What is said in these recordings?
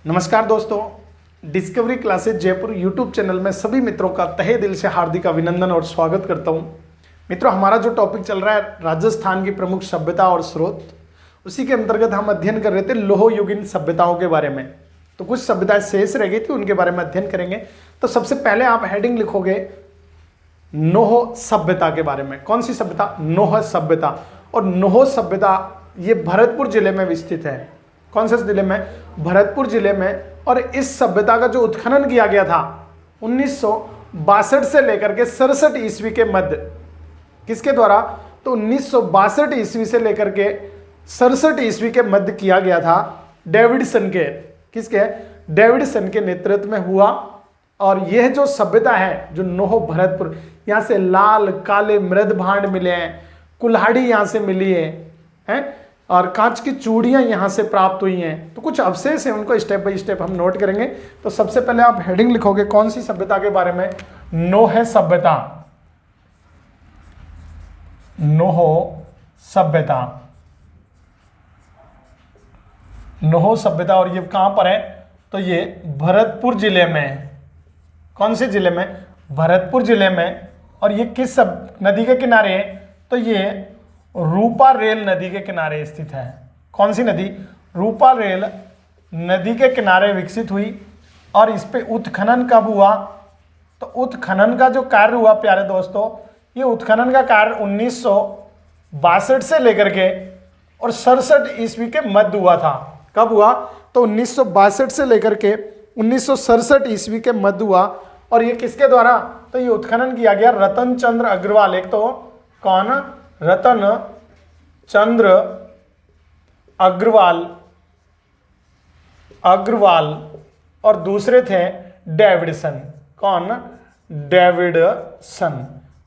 नमस्कार दोस्तों, discovery classes Jaipur YouTube channel में सभी मित्रों का तहे दिल से हार्दिक अभिनंदन और स्वागत करता हूं। मित्रों, हमारा जो टॉपिक चल रहा है राजस्थान की प्रमुख सभ्यता और स्रोत, उसी के अंतर्गत हम अध्ययन कर रहे थे लोह युगीन सभ्यताओं के बारे में। तो कुछ सभ्यताएं शेष रह गई थी, उनके बारे में अध्ययन करेंगे। तो सबसे पहले आप हेडिंग लिखोगे नोह सभ्यता के बारे में। कौन सी सभ्यता? नोह सभ्यता। और नोह सभ्यता ये भरतपुर जिले में विस्तृत है। कौन से जिले में? भरतपुर जिले में। और इस सभ्यता का जो उत्खनन किया गया था 1962 से लेकर के 67 ईस्वी के मध्य। किसके द्वारा? तो 1962 ईस्वी से लेकर के 67 ईस्वी के मध्य किया गया था डेविडसन के। किसके? डेविडसन के नेतृत्व में हुआ। और यह जो सभ्यता है, जो नोह भरतपुर, यहां से लाल काले मृद भांड मिले हैं, कुल्हाड़ी यहां से मिली है और कांच की चूड़ियां यहां से प्राप्त हुई हैं। तो कुछ अवशेष हैं, उनको स्टेप बाय स्टेप हम नोट करेंगे। तो सबसे पहले आप हेडिंग लिखोगे कौन सी सभ्यता के बारे में? नोह सभ्यता। नोह सभ्यता। नोह सभ्यता। और ये कहां पर है? तो ये भरतपुर जिले में। कौन से जिले में? भरतपुर जिले में। और ये किस नदी के किनारे है? तो ये रूपा रेल नदी के किनारे स्थित है। कौन सी नदी? रूपा रेल नदी के किनारे विकसित हुई। और इस पे उत्खनन कब हुआ? तो उत्खनन का जो कार्य हुआ प्यारे दोस्तों, ये उत्खनन का कार्य 1962 से लेकर के और 67 ईस्वी के मध्य हुआ था। कब हुआ? तो 1962 से लेकर के 1967 ईस्वी के मध्य हुआ। और ये किसके द्वारा? तो ये उत्खनन किया गया रतन चंद्र अग्रवाल। एक तो कौन? रतन चंद्र अग्रवाल और दूसरे थे डेविडसन। कौन? डेविडसन।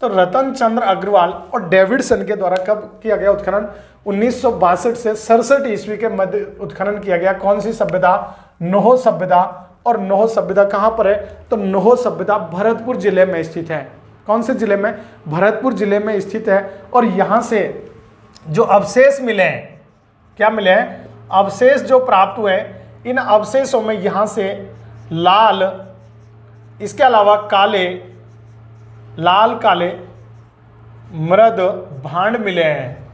तो रतन चंद्र अग्रवाल और डेविडसन के द्वारा कब किया गया उत्खनन? 1962 से 67 ईस्वी के मध्य उत्खनन किया गया। कौन सी सभ्यता? नोह सभ्यता। और नोह सभ्यता कहां पर है? तो नोह सभ्यता भरतपुर जिले में स्थित है। कौन से जिले में? भरतपुर जिले में स्थित है। और यहां से जो अवशेष मिले हैं, क्या मिले हैं? अवशेष जो प्राप्त हुए, इन अवशेषों में यहां से लाल, इसके अलावा लाल काले मृद भांड मिले हैं।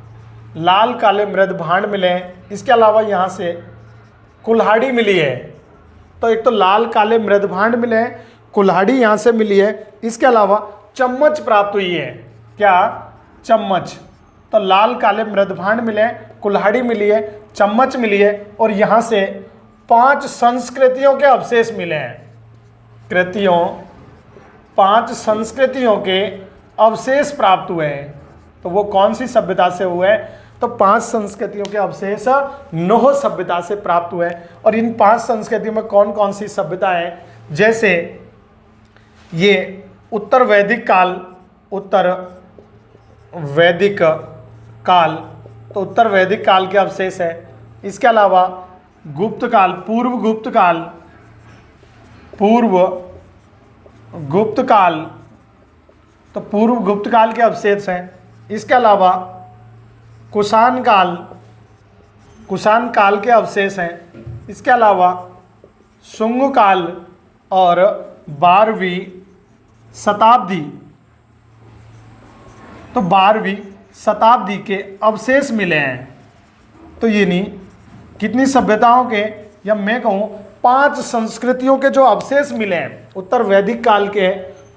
लाल काले मृद भांड मिले हैं। इसके अलावा यहां से कुल्हाड़ी मिली है। तो एक तो लाल काले मृद भांड मिले हैं, कुल्हाड़ी यहां से मिली है। इसके अलावा चम्मच प्राप्त हुई है। क्या? चम्मच। तो लाल काले मृद भांड मिले हैं, कुल्हाड़ी मिली है, चम्मच मिली है। और यहां से 5 संस्कृतियों के अवशेष मिले हैं। 5 संस्कृतियों के अवशेष प्राप्त हुए हैं। तो वो कौन सी सभ्यता से हुए? तो 5 संस्कृतियों के अवशेष नोह सभ्यता से प्राप्त हुए। और इन 5 संस्कृतियों में कौन कौन सी सभ्यता है? जैसे ये उत्तर वैदिक काल, तो उत्तर वैदिक काल के अवशेष है। इसके अलावा गुप्त काल, पूर्व गुप्त काल, तो पूर्व गुप्त काल के अवशेष हैं। इसके अलावा कुषाण काल के अवशेष हैं। इसके अलावा शुंग काल और 12वीं शताब्दी, तो 12वीं शताब्दी के अवशेष मिले हैं। तो ये नहीं कितनी सभ्यताओं के, या मैं कहूँ 5 संस्कृतियों के जो अवशेष मिले हैं, उत्तर वैदिक काल के,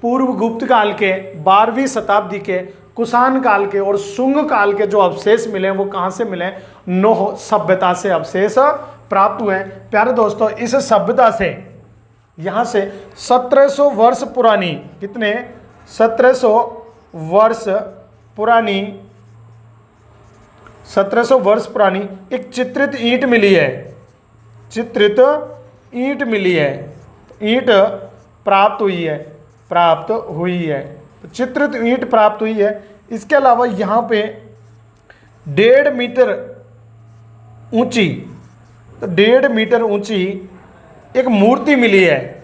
पूर्व गुप्त काल के, 12वीं शताब्दी के, कुषाण काल के और शुंग काल के जो अवशेष मिले हैं, वो कहाँ से मिले? नोह सभ्यता से अवशेष प्राप्त हुए हैं। प्यारे दोस्तों, इस सभ्यता से यहां से 1700 वर्ष पुरानी, कितने? 1700 वर्ष पुरानी एक चित्रित ईंट मिली है। चित्रित ईंट मिली है। ईंट प्राप्त हुई है। तो चित्रित ईंट प्राप्त हुई है। इसके अलावा यहां पे 1.5 मीटर ऊंची, तो 1.5 मीटर ऊंची एक मूर्ति मिली है।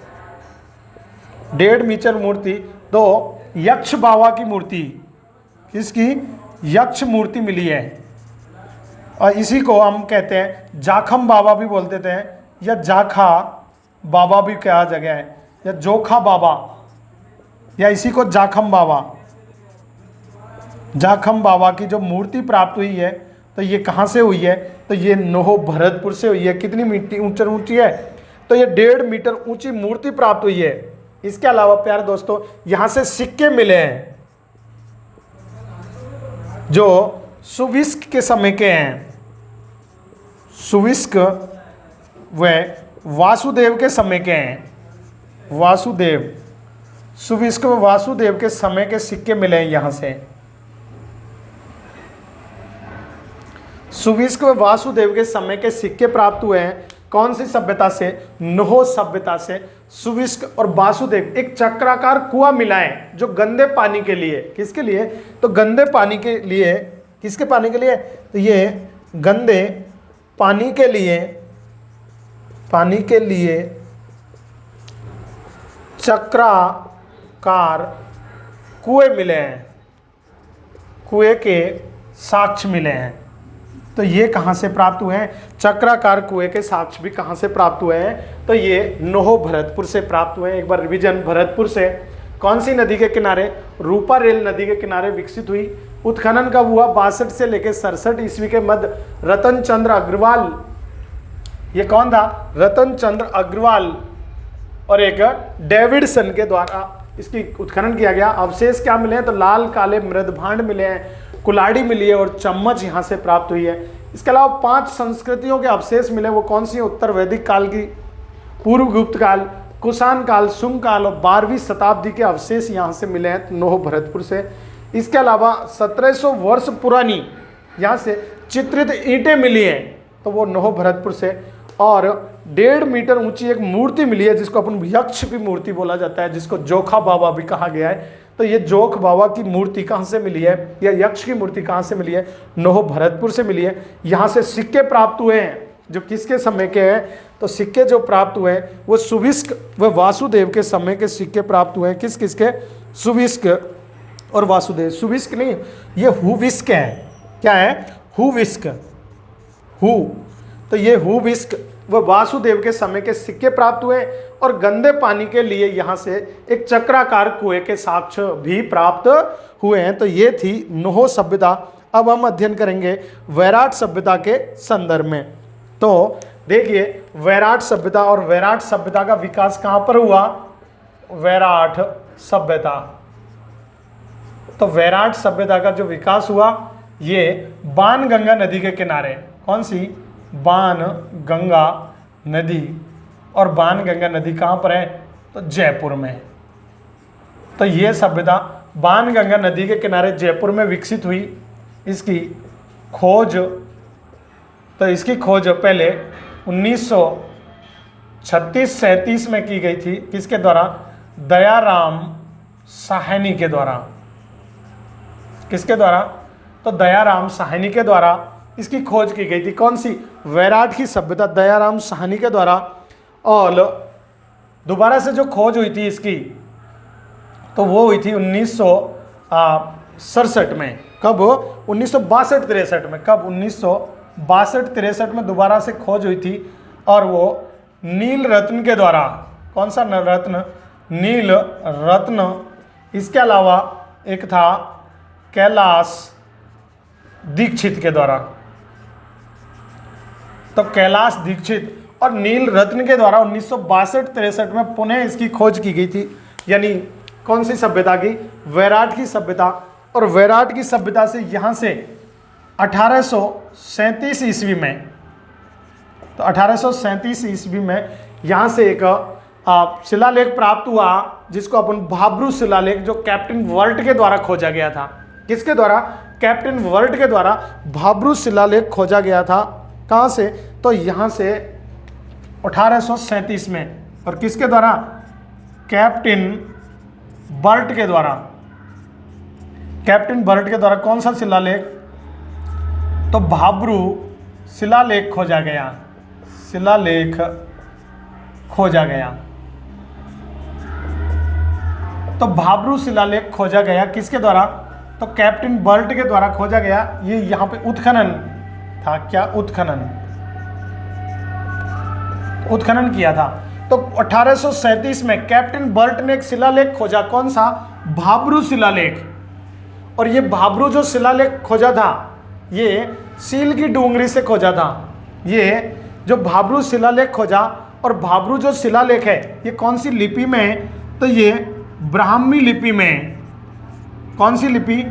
1.5 मीटर मूर्ति, तो यक्ष बाबा की मूर्ति। किसकी? यक्ष मूर्ति मिली है। और इसी को हम कहते हैं, जाखम बाबा भी बोलते थे। या जाखा बाबा भी कहा गया है, या जोखा बाबा, या इसी को जाखम बाबा। जाखम बाबा की जो मूर्ति प्राप्त हुई है तो ये कहाँ से हुई है, तो ये नोहो भरतपुर से हुई है। कितनी मीटर ऊंची है, तो ये 1.5 मीटर ऊंची मूर्ति प्राप्त हुई है। इसके अलावा प्यारे दोस्तों यहां से सिक्के मिले हैं जो सुविस्क के समय के हैं, सुविस्क व वासुदेव के समय के हैं। वासुदेव, सुविस्क व वासुदेव के समय के सिक्के मिले हैं यहां से। सुविस्क व वासुदेव के समय के सिक्के प्राप्त हुए हैं। कौन सी सभ्यता से, नोहो सभ्यता से। सुविस्क और वासुदेव, एक चक्राकार कुआं मिला है जो गंदे पानी के लिए, किसके लिए, तो गंदे पानी के लिए, किसके पानी के लिए, तो ये गंदे पानी के लिए, पानी के लिए चक्राकार कुएं मिले हैं, कुएं के साक्ष्य मिले हैं। तो ये कहाँ से प्राप्त हुए हैं, चक्राकार कुएं के साक्ष्य भी कहाँ से प्राप्त हुए हैं, तो ये नोहो भरतपुर से प्राप्त हुए हैं। एक बार रिवीजन, भरतपुर से कौन सी नदी के किनारे, रूपा रेल नदी के किनारे विकसित हुई। उत्खनन कब हुआ, 62 से लेकर 67 ईस्वी के मध्य। रतन चंद्र अग्रवाल, ये कौन था, रतन चंद्र अग्रवाल और एक डेविडसन के द्वारा इसकी उत्खनन किया गया। अवशेष क्या मिले हैं, तो लाल काले मृदभांड मिले हैं, कुल्हाड़ी मिली है और चम्मच यहाँ से प्राप्त हुई है। इसके अलावा 5 संस्कृतियों के अवशेष मिले, वो कौन सी, उत्तर वैदिक काल की, पूर्व गुप्त काल, कुषाण काल, शुंग काल और 12वीं शताब्दी के अवशेष यहाँ से मिले हैं नोहो भरतपुर से। इसके अलावा 1700 वर्ष पुरानी यहाँ से चित्रित ईंटें मिली हैं, तो वो नोहो भरतपुर से। और 1.5 मीटर ऊंची एक मूर्ति मिली है जिसको अपन यक्ष की मूर्ति बोला जाता है, जिसको जोखा बाबा भी कहा गया है। तो ये जोख बाबा की मूर्ति कहाँ से मिली है, या यक्ष की मूर्ति कहाँ से मिली है, नोहो भरतपुर से मिली है। यहाँ से सिक्के प्राप्त हुए हैं जो किसके समय के हैं, तो सिक्के जो प्राप्त हुए हैं वो सुविस्क व वासुदेव के समय के सिक्के प्राप्त हुए हैं। किस किसके, सुविस्क और वासुदेव। सुविस्क नहीं, ये हुविस्क है। क्या है, हुविस्क, हु, तो ये हुविस्क व वासुदेव के समय के सिक्के प्राप्त हुए और गंदे पानी के लिए यहाँ से एक चक्राकार कुएं के साक्ष्य भी प्राप्त हुए हैं। तो ये थी नोहो सभ्यता। अब हम अध्ययन करेंगे वैराट सभ्यता के संदर्भ में। तो देखिए वैराट सभ्यता, और वैराट सभ्यता का विकास कहाँ पर हुआ, वैराट सभ्यता। तो वैराट सभ्यता का जो विकास हुआ ये बाणगंगा नदी के किनारे, कौन सी, बाणगंगा नदी। और बाणगंगा नदी कहाँ पर है, तो जयपुर में। तो ये सभ्यता बाणगंगा नदी के किनारे जयपुर में विकसित हुई। इसकी खोज, तो इसकी खोज पहले 1936-37 में की गई थी। किसके द्वारा, दयाराम साहनी के द्वारा। किसके द्वारा, तो दयाराम साहनी के द्वारा इसकी खोज की गई थी। कौन सी, वैराट की सभ्यता, दयाराम साहनी के द्वारा। और दोबारा से जो खोज हुई थी इसकी, तो वो हुई थी 1967 में। कब, 1962-63 में। कब, 1962-63 में दोबारा से खोज हुई थी और वो नील रत्न के द्वारा। कौन सा रत्न, नील रत्न। इसके अलावा एक था कैलाश दीक्षित के द्वारा। तो कैलाश दीक्षित और नील रत्न के द्वारा 1962-63 में पुनः इसकी खोज की गई थी। यानी कौन सी सभ्यता की, वैराट की सभ्यता। और वैराट की सभ्यता से यहाँ से 1837 ईस्वी में, तो 1837 ईस्वी में यहाँ से एक शिलालेख प्राप्त हुआ जिसको अपन भाब्रू शिलालेख, जो कैप्टन वर्ट के द्वारा खोजा गया था। किसके द्वारा, कैप्टन वर्ट के द्वारा भाब्रू शिलालेख खोजा गया था। कहाँ से, तो यहाँ से 1837 में। और किसके द्वारा, कैप्टन बर्ट के द्वारा। कैप्टन बर्ट के द्वारा कौन सा शिलालेख, तो भाब्रू शिलालेख खोजा गया। शिलालेख खोजा गया। तो भाब्रू शिलालेख खोजा गया किसके द्वारा, तो कैप्टन बर्ट के द्वारा खोजा गया। ये यहाँ पे उत्खनन था। क्या, उत्खनन। उत्खनन किया था। तो 1837 में कैप्टन बर्ट ने एक शिलालेख खोजा, कौन सा? भाब्रू शिलालेख। और ये भाब्रू जो शिलालेख खोजा था ये सील की डूंगरी से खोजा था। ये जो भाब्रू शिलालेख खोजा, और भाब्रू जो शिलालेख है ये कौन सी लिपि में है? तो ये ब्राह्मी लिपि में है। कौन सी लिपि?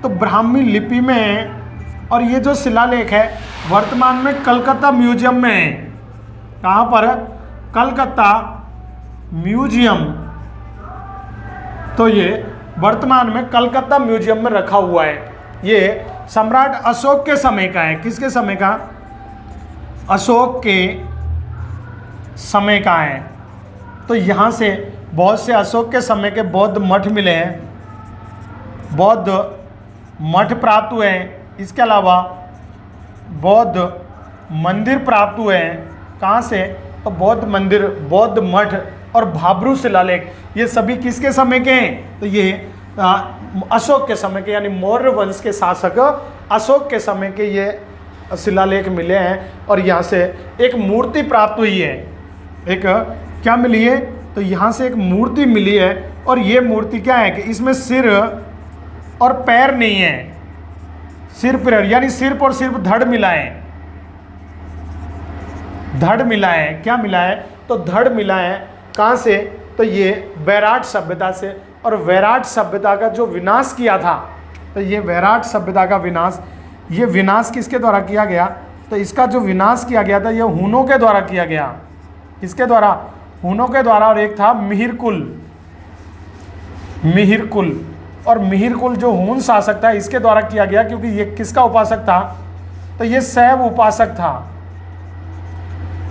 तो ब्राह्मी लिपि में है। और ये जो शिलालेख है वर्तमान में कलकत्ता म्यूजियम में है। कहाँ पर? कलकत्ता म्यूजियम। तो ये वर्तमान में कलकत्ता म्यूजियम में रखा हुआ है। ये सम्राट अशोक के समय का है। किसके समय का? अशोक के समय का है। तो यहाँ से बहुत से अशोक के समय के बौद्ध मठ मिले हैं, बौद्ध मठ प्राप्त हुए हैं। इसके अलावा बौद्ध मंदिर प्राप्त हुए हैं। कहाँ से? तो बौद्ध मंदिर, बौद्ध मठ और भाब्रू शिलालेख, ये सभी किसके समय के हैं? तो ये अशोक के समय के, यानी मौर्य वंश के शासक अशोक के समय के ये शिलालेख मिले हैं। और यहाँ से एक मूर्ति प्राप्त हुई है। एक क्या मिली है? तो यहाँ से एक मूर्ति मिली है। और ये मूर्ति क्या है कि इसमें सिर और पैर नहीं है, सिर्फ पैर, यानी सिर्फ और सिर्फ धड़ मिला है। धड़ मिला है। क्या मिला है? तो धड़ मिला है। कहाँ से? तो ये वैराट सभ्यता से। और वैराट सभ्यता का जो विनाश किया था, तो ये वैराट सभ्यता का विनाश, ये विनाश किसके द्वारा किया गया? तो इसका जो विनाश किया गया था ये हूनों के द्वारा किया गया। किसके द्वारा? हूनों के द्वारा। और एक था मिहिर कुल। मिहिर कुल, और मिहिर कुल जो हून शासक था इसके द्वारा किया गया, क्योंकि ये किसका उपासक था? तो ये शैव उपासक था।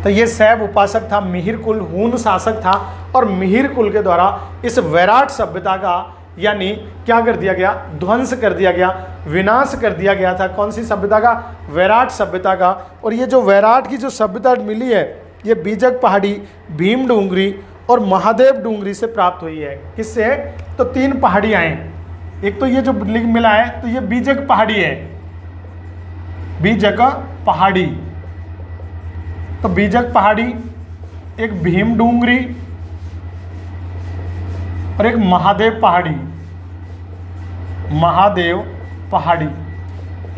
तो ये शैव उपासक था, मिहिर कुल हून शासक था। और मिहिर कुल के द्वारा इस वैराट सभ्यता का यानी क्या कर दिया गया? ध्वंस कर दिया गया, विनाश कर दिया गया था। कौन सी सभ्यता का? वैराट सभ्यता का। और ये जो वैराट की जो सभ्यता मिली है ये बीजक पहाड़ी, भीम डूंगरी और महादेव डूंगरी से प्राप्त हुई है। किससे? तो 3 पहाड़ियाँ हैं। एक तो ये जो लिंक मिला है तो ये बीजक पहाड़ी है, बीजक पहाड़ी। तो बीजक पहाड़ी, एक भीम डूंगरी और एक महादेव पहाड़ी। महादेव पहाड़ी,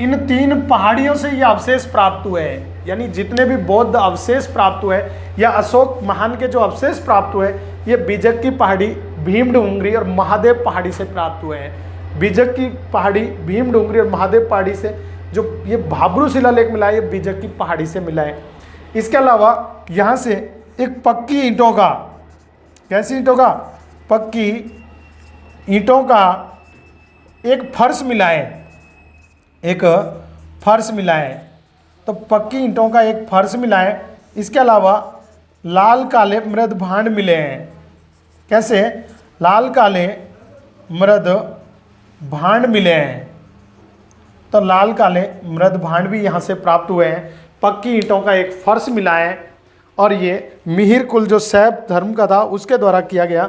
इन 3 पहाड़ियों से ये अवशेष प्राप्त हुए हैं। यानी जितने भी बौद्ध अवशेष प्राप्त हुए या अशोक महान के जो अवशेष प्राप्त हुए ये बीजक की पहाड़ी, भीम डूंगरी और महादेव पहाड़ी से प्राप्त हुए हैं। बीजक की पहाड़ी, भीम डूंगरी और महादेव पहाड़ी से जो ये भाब्रू शिलालेख मिला है ये बीजक की पहाड़ी से मिला है। इसके अलावा यहाँ से एक पक्की ईंटों का, कैसी ईंटों का? पक्की ईंटों का एक फर्श मिला है। एक फर्श मिला है। तो पक्की ईंटों का एक फर्श मिला है। इसके अलावा लाल काले मृद भांड मिले हैं। कैसे? लाल काले मृद भांड मिले हैं। तो लाल काले मृद भांड भी यहाँ से प्राप्त हुए हैं। पक्की ईंटों का एक फर्श मिला है। और ये मिहिर कुल जो शैव धर्म का था उसके द्वारा किया गया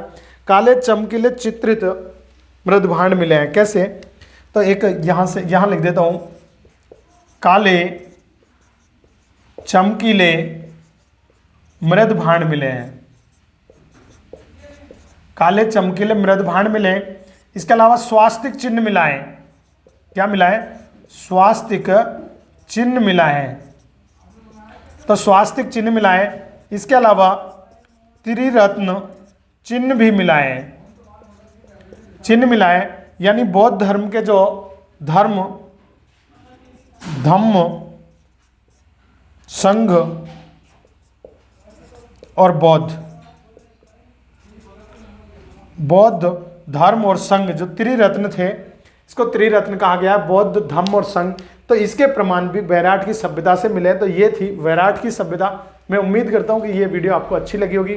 काले चमकीले चित्रित मृद भांड मिले हैं। कैसे? तो एक यहाँ से यहाँ लिख देता हूँ, काले चमकीले मृद भांड मिले हैं। काले चमकीले मृद भांड मिले हैं। इसके अलावा स्वास्तिक चिन्ह मिला है। क्या मिला है? स्वास्तिक चिन्ह मिला है। तो स्वास्तिक चिन्ह मिला है। इसके अलावा त्रिरत्न चिन्ह भी मिला है। चिन्ह मिला है यानी बौद्ध धर्म के जो धर्म, धम्म, संघ और बौद्ध, बौद्ध धर्म और संघ जो त्रिरत्न थे, इसको त्रिरत्न कहा गया है, बौद्ध, धम्म और संघ। तो इसके प्रमाण भी वैराट की सभ्यता से मिले। तो ये थी वैराट की सभ्यता। मैं उम्मीद करता हूँ कि ये वीडियो आपको अच्छी लगी होगी।